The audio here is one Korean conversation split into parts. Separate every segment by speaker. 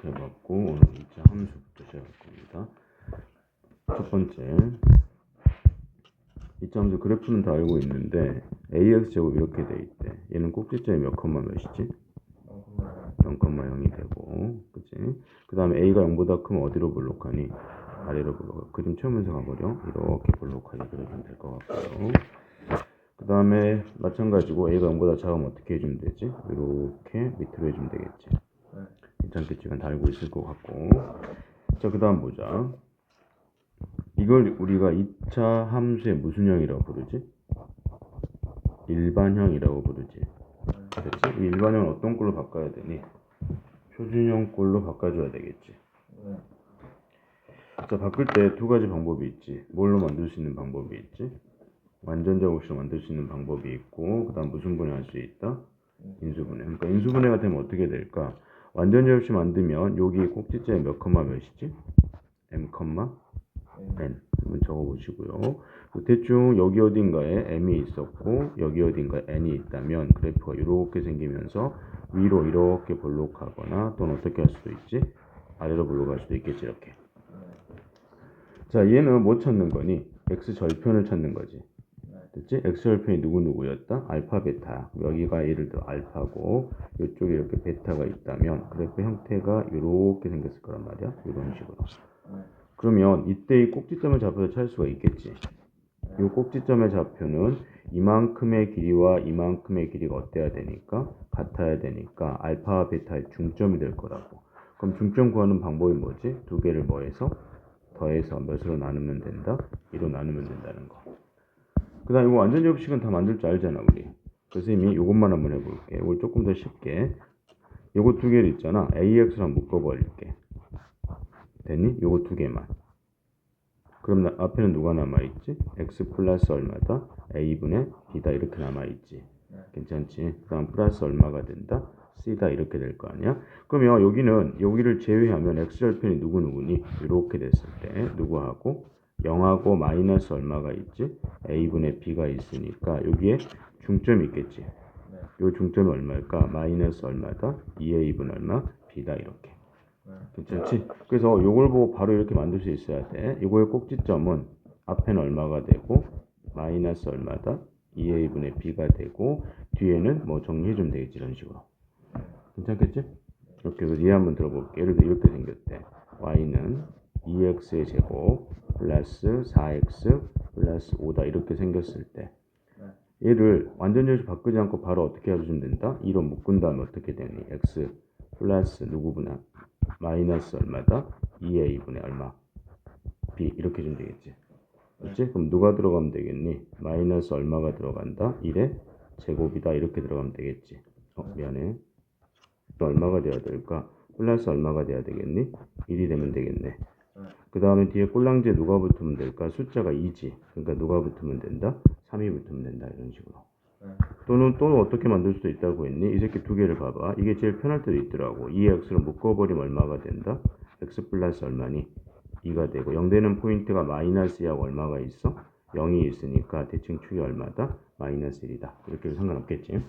Speaker 1: 이렇게 해봤고 오늘 2차 함수부터 시작할 겁니다. 첫 번째 2차 함수 그래프는 다 알고 있는데 AX제곱 이렇게 돼 있대. 얘는 꼭지점이 몇 컴마 몇이지? 0,0이 되고, 그치? 그 다음에 A가 0보다 크면 어디로 볼록하니? 아래로 볼록. 그림 채우면서 가버려. 이렇게 볼록하게 그려주면 될 것 같고요. 그 다음에 마찬가지고 A가 0보다 작으면 어떻게 해주면 되지? 이렇게 밑으로 해주면 되겠지. 괜찮겠지? 이건 다 알고 있을 것 같고. 자, 그 다음 보자. 이걸 우리가 2차 함수의 무슨 형이라고 부르지? 일반형이라고 부르지. 그렇지? 이 일반형은 어떤 걸로 바꿔야 되니? 표준형 꼴로 바꿔줘야 되겠지. 자, 바꿀 때 두 가지 방법이 있지. 뭘로 만들 수 있는 방법이 있지? 완전제곱식으로 만들 수 있는 방법이 있고, 그 다음 무슨 분해 할 수 있다? 인수분해. 그러니까 인수분해가 되면 어떻게 될까? 완전제곱식 만들면 여기 꼭지점에 몇 컴마 몇이지? m 컴마 n. 한번 적어보시고요. 대충 여기 어딘가에 m이 있었고 여기 어딘가에 n이 있다면 그래프가 이렇게 생기면서 위로 이렇게 볼록하거나 또는 어떻게 할 수도 있지? 아래로 볼록할 수도 있겠지. 이렇게. 자, 얘는 뭐 찾는 거니? x절편을 찾는 거지. 됐지? x절편이 누구누구였다? 알파, 베타. 여기가 예를 들어 알파고 이쪽에 이렇게 베타가 있다면 그래프 형태가 이렇게 생겼을 거란 말이야. 이런 식으로. 그러면 이때 이 꼭지점의 좌표를 찾을 수가 있겠지. 이 꼭지점의 좌표는 이만큼의 길이와 이만큼의 길이가 어때야 되니까? 같아야 되니까 알파와 베타의 중점이 될 거라고. 그럼 중점 구하는 방법이 뭐지? 두 개를 뭐해서? 더해서 몇으로 나누면 된다? 2로 나누면 된다는 거. 그 다음 이거 완전제곱식은 다 만들 줄 알잖아 우리. 그래서 이미 이것만 한번 해볼게. 이걸 조금 더 쉽게. 요거 두 개를 있잖아. AX랑 묶어버릴게. 됐니? 요거 두 개만. 그럼 앞에는 누가 남아있지? x 플러스 얼마다? a분의 b다 이렇게 남아있지. 괜찮지? 그 다음 플러스 얼마가 된다? c다 이렇게 될 거 아니야? 그러면 여기를 제외하면 x절편이 누구누구니? 이렇게 됐을 때 누구하고? 0하고 마이너스 얼마가 있지? a분의 b가 있으니까 여기에 중점이 있겠지. 요 중점이 얼마일까? 마이너스 얼마다? 2a분 얼마? b다 이렇게. 괜찮지? 그래서 요걸 보고 바로 이렇게 만들 수 있어야 돼. 요거의 꼭지점은 앞에는 얼마가 되고 마이너스 얼마다? 2a분의 b가 되고 뒤에는 뭐 정리해주면 되겠지. 이런 식으로. 괜찮겠지? 이렇게 해서 얘 한번 들어볼게. 예를 들어 이렇게 생겼대. y는 2x의 제곱 플러스 4x 플러스 5다 이렇게 생겼을 때 얘를 완전제곱식 바꾸지 않고 바로 어떻게 해주면 된다? 2로 묶은 다음에 어떻게 되니? x 플러스 누구분할 마이너스 얼마다? 2a분의 얼마? b 이렇게 주면 되겠지. 그렇지? 그럼 누가 들어가면 되겠니? 마이너스 얼마가 들어간다? 1의 제곱이다 이렇게 들어가면 되겠지. 미안해. 또 얼마가 돼야 될까? 플러스 얼마가 돼야 되겠니? 1이 되면 되겠네. 그 다음에 뒤에 꼴랑지에 누가 붙으면 될까? 숫자가 2지. 그러니까 누가 붙으면 된다? 3이 붙으면 된다 이런 식으로. 또는 어떻게 만들 수도 있다고 했니? 이 새끼 두 개를 봐봐. 이게 제일 편할 때도 있더라고. 2x로 묶어버리면 얼마가 된다? x 플러스 얼마니? 2가 되고 0 되는 포인트가 마이너스 2하고 얼마가 있어? 0이 있으니까 대칭 축이 얼마다? 마이너스 1이다. 이렇게 해도 상관없겠지.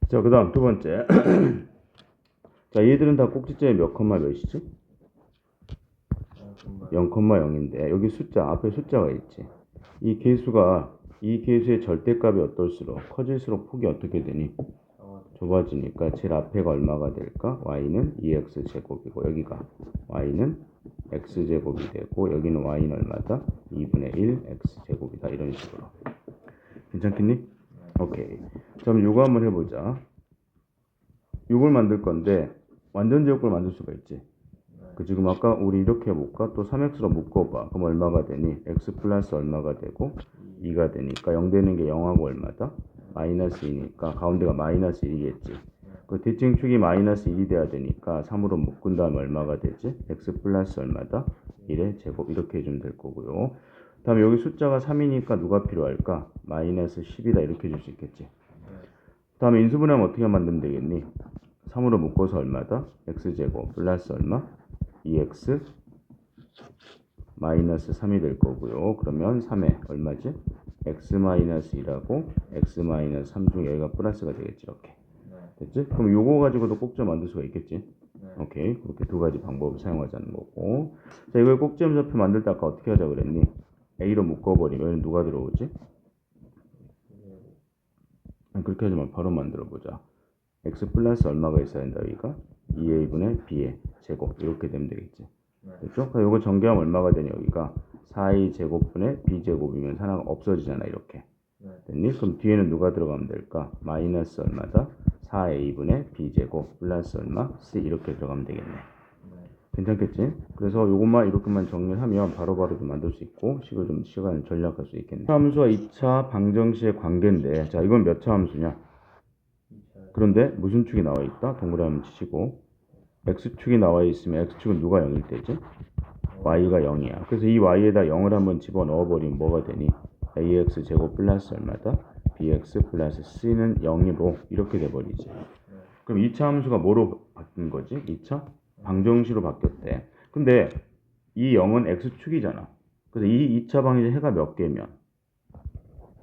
Speaker 1: 자, 그 다음 두 번째. 자, 얘들은 다 꼭지점에 몇 컴마 몇이지? 0,0인데 여기 숫자 앞에 숫자가 있지. 이 개수의 절대값이 어떨수록 커질수록 폭이 어떻게 되니? 좁아지니까 제일 앞에가 얼마가 될까? y는 2x 제곱이고 여기가 y는 x 제곱이 되고 여기는 y는 얼마다? 2분의 1 x 제곱이다 이런 식으로. 괜찮겠니? 오케이. 그럼 요거 한번 해보자. 요걸 만들 건데 완전 제곱을 만들 수가 있지. 그 지금 아까 우리 이렇게 해볼까? 또 3x로 묶어봐. 그럼 얼마가 되니? x 플러스 얼마가 되고 2가 되니까 0 되는 게 0하고 얼마다? 마이너스 2니까 가운데가 마이너스 1이겠지. 그 대칭축이 마이너스 1이 돼야 되니까 3으로 묶은 다음에 얼마가 되지? x 플러스 얼마다? 1의 제곱 이렇게 해주면 될 거고요. 다음에 여기 숫자가 3이니까 누가 필요할까? 마이너스 10이다 이렇게 해줄 수 있겠지. 다음에 인수분해하면 어떻게 만들면 되겠니? 3으로 묶어서 얼마다? x제곱 플러스 얼마? 2x 마이너스 3이 될 거고요. 그러면 3에 얼마지? x 마이너스 2라고 x 마이너스 3 중에 여기가 플러스가 되겠지. 이렇게. 됐지? 그럼 요거 가지고도 꼭지점 만들 수가 있겠지. 오케이. 그렇게 두 가지 방법을 사용하자는 거고. 자, 이걸 꼭지점좌표 만들 때 아까 어떻게 하자 그랬니? A로 묶어버리면 누가 들어오지? 그렇게 하지 말고 바로 만들어 보자. x 플러스 얼마가 있어야 된다, 여기가? 2a분의 b의 제곱. 이렇게 되면 되겠지. 됐죠? 그럼 이거 전개하면 얼마가 되냐, 여기가? 4a 제곱분의 b 제곱이면 하나가 없어지잖아, 이렇게. 됐니? 그럼 뒤에는 누가 들어가면 될까? 마이너스 얼마다? 4a분의 b제곱 플러스 얼마? c 이렇게 들어가면 되겠네. 괜찮겠지? 그래서 요것만 이렇게만 정리하면 바로바로 좀 만들 수 있고 시간을 절약할 수 있겠네. 함수와 2차 방정식의 관계인데, 자, 이건 몇 차 함수냐? 그런데 무슨 축이 나와 있다? 동그라미 치시고 x축이 나와 있으면 x축은 누가 0일 때지? y가 0이야. 그래서 이 y에다 0을 한번 집어넣어 버리면 뭐가 되니? ax 제곱 플러스 얼마다? bx 플러스 c는 0으로 이렇게 돼버리지. 그럼 2차 함수가 뭐로 바뀐 거지? 2차? 방정식으로 바뀌었대. 근데 이 0은 x축이잖아. 그래서 이 2차 방정식 해가 몇 개면?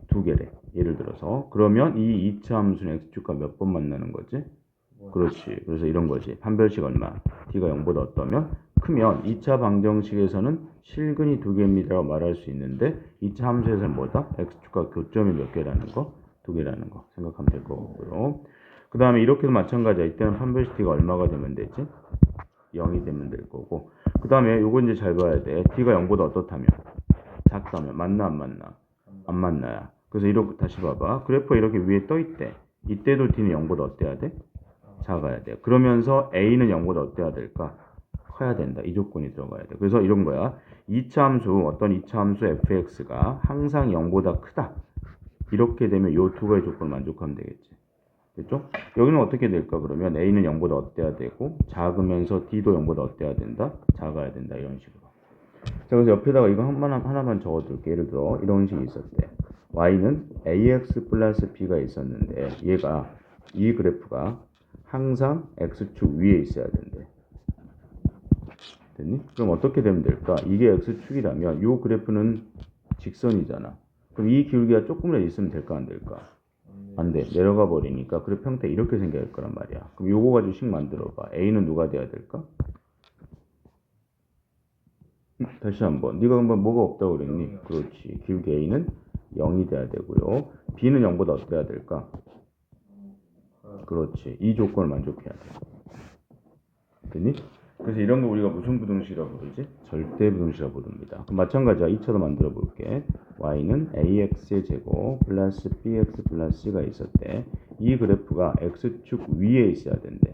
Speaker 1: 두 개래. 예를 들어서. 그러면 이 2차 함수는 x축과 몇 번 만나는 거지? 그렇지. 그래서 이런 거지. 판별식 얼마? t가 0보다 어떠면? 크면 2차 방정식에서는 실근이 두 개입니다라고 말할 수 있는데 2차 함수에서는 뭐다? x축과 교점이 몇 개라는 거? 두 개라는 거 생각하면 될 거고요. 그 다음에 이렇게도 마찬가지야. 이때는 판별식 t가 얼마가 되면 되지? 0이 되면 될 거고. 그 다음에 요거 이제 잘 봐야 돼. t가 0보다 어떻다면? 작다면. 맞나 안 맞나? 안 맞나야. 그래서 이렇게 다시 봐봐. 그래프가 이렇게 위에 떠 있대. 이때도 t는 0보다 어때야 돼? 작아야 돼. 그러면서 a는 0보다 어때야 될까? 커야 된다. 이 조건이 들어가야 돼. 그래서 이런 거야. 2차 함수, 어떤 2차 함수 fx가 항상 0보다 크다. 이렇게 되면 요 두 가지 조건을 만족하면 되겠지. 됐죠? 여기는 어떻게 될까? 그러면 a는 0보다 어때야 되고 작으면서 d도 0보다 어때야 된다? 작아야 된다. 이런 식으로. 자, 그래서 옆에다가 이거 하나만 적어둘게. 예를 들어 이런 식이 있었대. y는 ax 플러스 b가 있었는데 얘가 이 그래프가 항상 x축 위에 있어야 된대. 됐니? 그럼 어떻게 되면 될까? 이게 x축이라면 이 그래프는 직선이잖아. 그럼 이 기울기가 조금이라도 있으면 될까 안 될까? 안 돼. 내려가 버리니까 그래프 형태 이렇게 생겨야 할 거란 말이야. 그럼 요거 가지고 식 만들어봐. a는 누가 돼야 될까? 다시 한번. 네가 한번 뭐가 없다고 그랬니? 그렇지. 기울기 a는 0이 돼야 되고요. b는 0보다 어때야 될까? 그렇지. 이 조건을 만족해야 돼. 됐니? 그래서 이런 거 우리가 무슨 부등식이라고 부르지? 절대 부등식이라고 부릅니다. 그럼 마찬가지야. 2차도 만들어 볼게. y는 ax의 제곱 플러스 bx 플러스 c가 있었대. 이 그래프가 x축 위에 있어야 된대.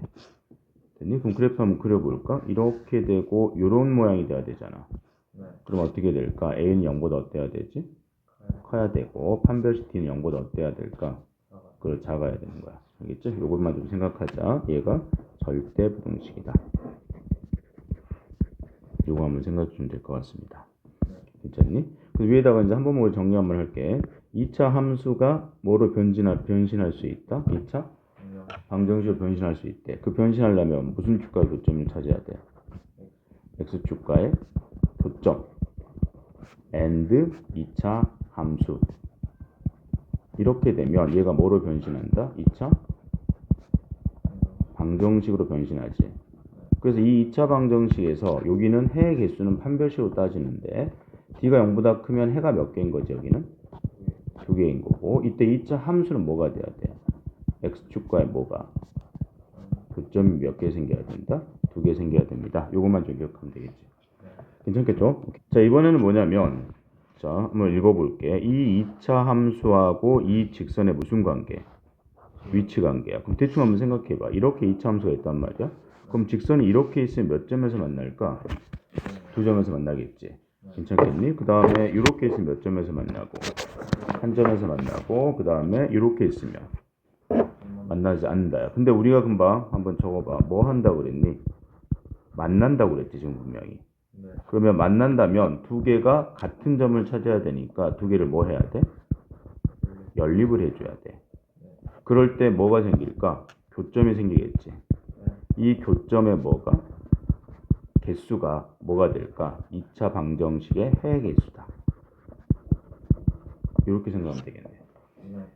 Speaker 1: 됐니? 그럼 그래프 한번 그려볼까? 이렇게 되고 이런 모양이 돼야 되잖아. 그럼 어떻게 될까? a는 0보다 어때야 되지? 커야 되고 판별식 t는 0보다 어때야 될까? 그걸 작아야 되는 거야. 알겠죠? 이것만 좀 생각하자. 얘가 절대 부등식이다. 요거 한번 생각해 주면 될 것 같습니다. 괜찮니? 그 위에다가 이제 한 번만 정리 한번 할게. 2차 함수가 뭐로 변신할 수 있다? 2차 방정식으로 변신할 수 있대. 그 변신하려면 무슨 축과의 교점을 찾아야 돼? x축과의 교점 and 2차 함수. 이렇게 되면 얘가 뭐로 변신한다? 2차 방정식으로 변신하지. 그래서 이 2차 방정식에서 여기는 해의 개수는 판별식으로 따지는데 d가 0보다 크면 해가 몇 개인 거지? 여기는 2개인 거고 이때 2차 함수는 뭐가 돼야 돼? x축과의 뭐가? 교점이 몇 개 생겨야 된다? 2개 생겨야 됩니다. 요것만 좀 기억하면 되겠지. 괜찮겠죠? 자, 이번에는 뭐냐면 자, 한번 읽어볼게. 이 2차 함수하고 이 직선의 무슨 관계? 위치 관계야. 그럼 대충 한번 생각해봐. 이렇게 2차 함수가 있단 말이야. 그럼 직선이 이렇게 있으면 몇 점에서 만날까? 두 점에서 만나겠지. 괜찮겠니? 그 다음에 이렇게 있으면 몇 점에서 만나고 한 점에서 만나고 그 다음에 이렇게 있으면 만나지 않는다. 근데 우리가 금방 한번 적어봐. 뭐 한다고 그랬니? 만난다고 그랬지 지금 분명히. 그러면 만난다면 두 개가 같은 점을 찾아야 되니까 두 개를 뭐 해야 돼? 연립을 해줘야 돼. 그럴 때 뭐가 생길까? 교점이 생기겠지. 이 교점의 뭐가? 개수가 뭐가 될까? 2차 방정식의 해 개수다. 이렇게 생각하면 되겠네.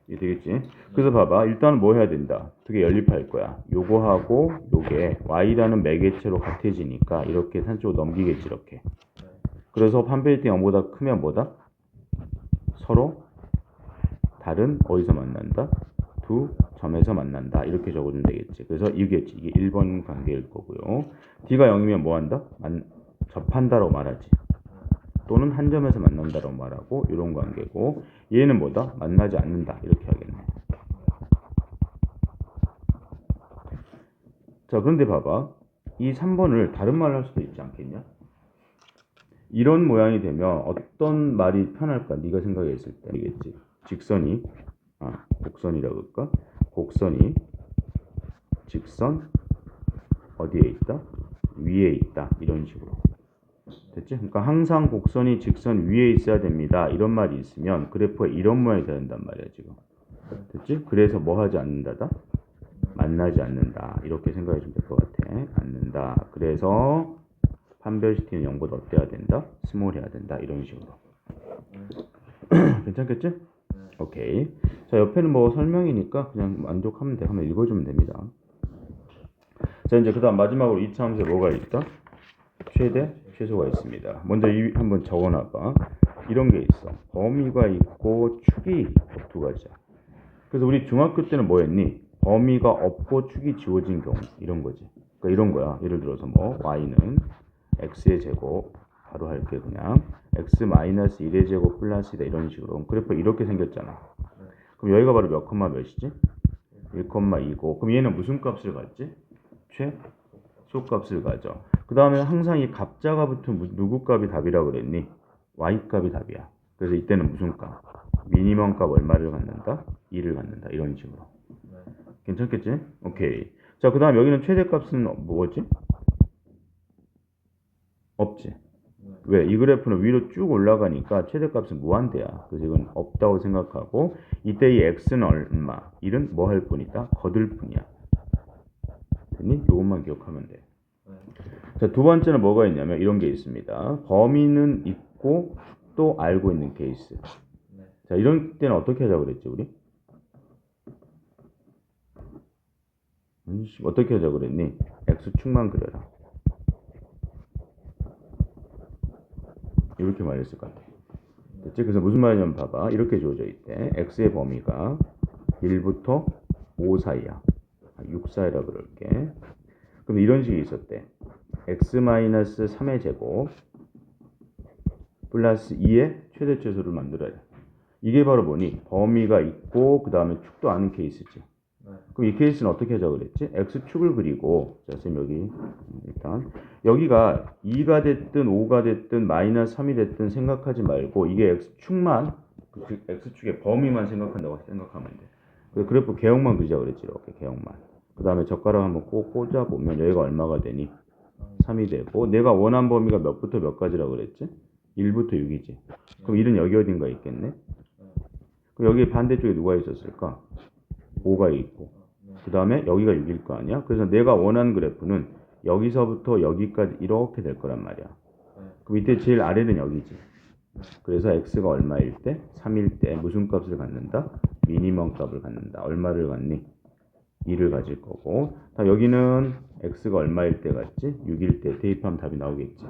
Speaker 1: 이게 되겠지? 그래서 봐봐. 일단 뭐 해야 된다? 두 개 연립할 거야. 요거하고 요게 y라는 매개체로 같아지니까 이렇게 산쪽으로 넘기겠지, 이렇게. 그래서 판별이 0보다 크면 뭐다? 서로 다른 어디서 만난다? 두 점에서 만난다. 이렇게 적어주면 되겠지. 그래서 이게지. 이게 1번 관계일 거고요. D가 0이면 뭐 한다? 접한다라고 말하지. 또는 한 점에서 만난다라고 말하고 이런 관계고, 얘는 뭐다? 만나지 않는다. 이렇게 하겠네. 자, 그런데 봐봐. 이 3번을 다른 말로 할 수도 있지 않겠냐? 이런 모양이 되면 어떤 말이 편할까? 네가 생각했을 때 이겠지. 직선이 곡선이라고 할까? 곡선이 직선 어디에 있다? 위에 있다. 이런 식으로. 됐지? 그러니까 항상 곡선이 직선 위에 있어야 됩니다. 이런 말이 있으면 그래프가 이런 모양이 돼야 된단 말이야, 지금. 됐지? 그래서 뭐 하지 않는다다? 만나지 않는다. 이렇게 생각해 주면 될 것 같아. 않는다. 그래서 판별시티는 0보다 어때야 된다? 스몰해야 된다. 이런 식으로. 괜찮겠지? 오케이. 자, 옆에는 뭐 설명이니까 그냥 만족하면 돼. 한번 읽어주면 됩니다. 자, 이제 그 다음 마지막으로 2차 함수에 뭐가 있다? 최대, 최소가 있습니다. 먼저 한번 적어놔봐. 이런 게 있어. 범위가 있고 축이 두 가지야. 그래서 우리 중학교 때는 뭐 했니? 범위가 없고 축이 지워진 경우. 이런 거지. 그러니까 이런 거야. 예를 들어서 뭐 y는 x의 제곱 바로 할게 그냥 x-1의 제곱 플러스 2다 이런 식으로. 그래프 이렇게 생겼잖아. 그럼 여기가 바로 몇 콤마 몇이지? 1,2고 그럼 얘는 무슨 값을 갖지? 최소값을 가져. 그 다음에 항상 이 값자가 붙은 누구 값이 답이라고 그랬니? y 값이 답이야. 그래서 이때는 무슨 값? 미니멈 값 얼마를 갖는다? 2를 갖는다. 이런 식으로. 괜찮겠지? 오케이. 자, 그 다음 여기는 최대값은 뭐지? 없지. 왜? 이 그래프는 위로 쭉 올라가니까 최대값은 무한대야. 그래서 이건 없다고 생각하고 이때 이 x는 얼마? 1은 뭐 할 뿐이다? 거들 뿐이야. 됐니? 이것만 기억하면 돼. 자, 두 번째는 뭐가 있냐면 이런 게 있습니다. 범위는 있고 또 알고 있는 케이스. 자, 이런 때는 어떻게 하자고 그랬지 우리? 어떻게 하자고 그랬니? x축만 그려라. 이렇게 말했을 것 같아. 됐지? 그래서 무슨 말이냐면 봐봐. 이렇게 주어져 있대. x의 범위가 1부터 5 사이야. 6 사이라 그럴게. 그럼 이런 식이 있었대. x-3의 제곱 플러스 2의 최대 최소를 만들어야 돼. 이게 바로 뭐니? 범위가 있고 그 다음에 축도 아는 케이스지. 그럼 이 케이스는 어떻게 하자고 그랬지? x축을 그리고 자, 선생님 여기 일단 여기가 2가 됐든 5가 됐든 마이너스 3이 됐든 생각하지 말고 이게 x축만 그 x축의 범위만 생각한다고 생각하면 돼. 그래서 그래프 개형만 그리자고 그랬지. 이렇게 개형만. 그 다음에 젓가락 한번 꼭 꽂아보면 여기가 얼마가 되니? 3이 되고 내가 원한 범위가 몇부터 몇 가지라고 그랬지? 1부터 6이지. 그럼 1은 여기 어딘가 있겠네? 그럼 여기 반대쪽에 누가 있었을까? 5가 있고 그 다음에 여기가 6일 거 아니야? 그래서 내가 원하는 그래프는 여기서부터 여기까지 이렇게 될 거란 말이야. 그럼 이때 제일 아래는 여기지. 그래서 x가 얼마일 때? 3일 때 무슨 값을 갖는다? 미니멈 값을 갖는다. 얼마를 갖니? 2를 가질 거고 여기는 x가 얼마일 때 같지? 6일 때 대입하면 답이 나오겠지.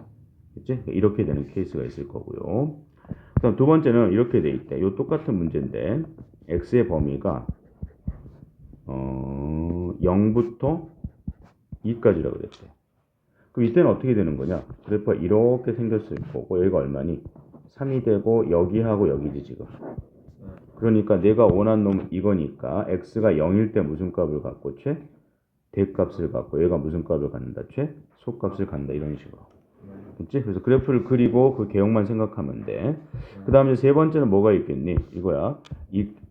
Speaker 1: 그치? 이렇게 되는 케이스가 있을 거고요. 그다음 두 번째는 이렇게 돼 있대. 이 똑같은 문제인데 x의 범위가 0부터 2까지라고 그랬대. 그럼 이때는 어떻게 되는 거냐? 그래프가 이렇게 생겼을 거고 여기가 얼마니? 3이 되고 여기하고 여기지 지금. 그러니까 내가 원하는 놈은 이거니까 x가 0일 때 무슨 값을 갖고 대값을 갖고 얘가 무슨 값을 갖는다? 소값을 갖는다. 이런 식으로. 그치? 그래서 그래프를 그리고 그 개형만 생각하면 돼. 그 다음에 세 번째는 뭐가 있겠니? 이거야.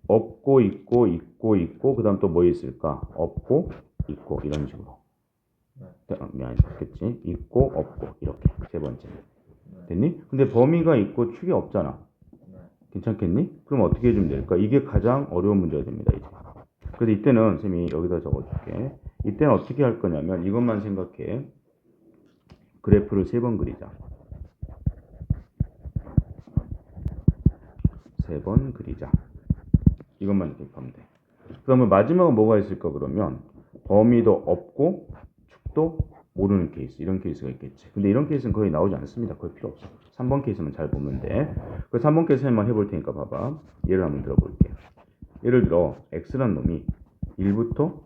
Speaker 1: 없고 있고 있고 있고 그 다음 또 뭐 있을까? 없고 있고 이런 식으로. 그치? 있고 없고 이렇게 세 번째. 됐니? 근데 범위가 있고 축이 없잖아. 괜찮겠니? 그럼 어떻게 해주면 될까? 이게 가장 어려운 문제가 됩니다. 이제. 그래서 이때는 선생님이 여기다 적어줄게. 이때는 어떻게 할 거냐면 이것만 생각해. 그래프를 3번 그리자. 3번 그리자. 이것만 기억하면 돼. 그러면 마지막은 뭐가 있을까 그러면 범위도 없고 축도 모르는 케이스 이런 케이스가 있겠지. 근데 이런 케이스는 거의 나오지 않습니다. 거의 필요 없어. 3번 케이스만 잘 보면 돼. 그 3번 케이스 한번 해볼 테니까 봐봐. 예를 한번 들어볼게. 예를 들어 x란 놈이 1부터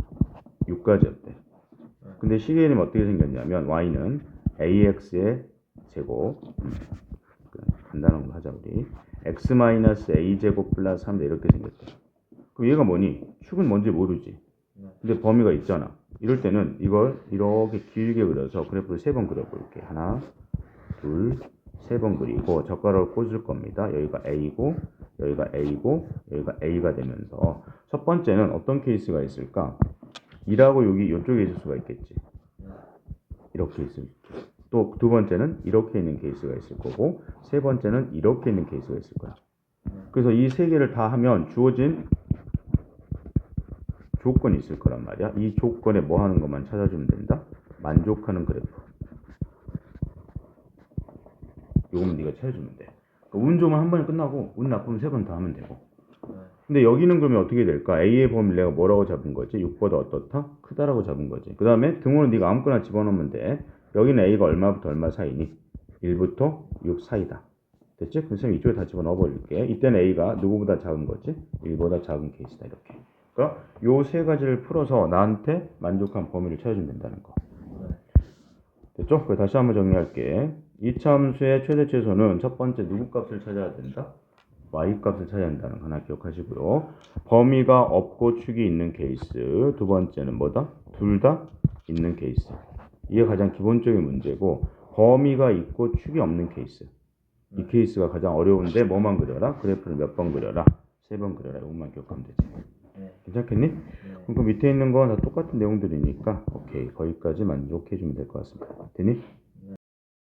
Speaker 1: 6까지였대. 근데 식의 이름이 어떻게 생겼냐면 y는 ax의 제곱 간단한 거 하자 우리 x-a 제곱 플러스 3 이렇게 생겼대. 그럼 얘가 뭐니? 축은 뭔지 모르지. 근데 범위가 있잖아. 이럴 때는 이걸 이렇게 길게 그려서 그래프를 3번 그려볼게. 하나, 둘, 3번 그리고 젓가락을 꽂을 겁니다. 여기가 A고, 여기가 A고, 여기가 A가 되면서 첫 번째는 어떤 케이스가 있을까? 2라고 여기 이쪽에 있을 수가 있겠지. 이렇게 있을 수. 또 두 번째는 이렇게 있는 케이스가 있을 거고 세 번째는 이렇게 있는 케이스가 있을 거야. 그래서 이 세 개를 다 하면 주어진 조건이 있을 거란 말이야. 이 조건에 뭐 하는 것만 찾아주면 된다. 만족하는 그래프. 요거는 네가 찾아주면 돼. 그러니까 운 좋으면 한 번에 끝나고 운 나쁘면 3번 다 하면 되고. 근데 여기는 그러면 어떻게 될까? A의 범위를 내가 뭐라고 잡은 거지? 6보다 어떻다? 크다라고 잡은 거지. 그 다음에 등호는 네가 아무거나 집어넣으면 돼. 여기는 A가 얼마부터 얼마 사이니? 1부터 6 사이다. 됐지? 그래서 이쪽에 다 집어넣어 버릴게. 이때는 A가 누구보다 작은 거지? 1보다 작은 케이스다. 이렇게. 그러니까 요 세 가지를 풀어서 나한테 만족한 범위를 찾아주면 된다는 거. 됐죠? 그래 다시 한번 정리할게. 이차 함수의 최대 최소는 첫 번째 누구 값을 찾아야 된다? y 값을 찾아야 한다는 거 하나 기억하시고요. 범위가 없고 축이 있는 케이스. 두 번째는 뭐다? 둘 다 있는 케이스. 이게 가장 기본적인 문제고 범위가 있고 축이 없는 케이스. 이 케이스가 가장 어려운데 뭐만 그려라? 그래프를 몇 번 그려라? 3번 그려라. 이것만 기억하면 되지. 괜찮겠니? 그럼 그 밑에 있는 건 다 똑같은 내용들이니까 오케이 거기까지 만족해 주면 될 것 같습니다. 되니?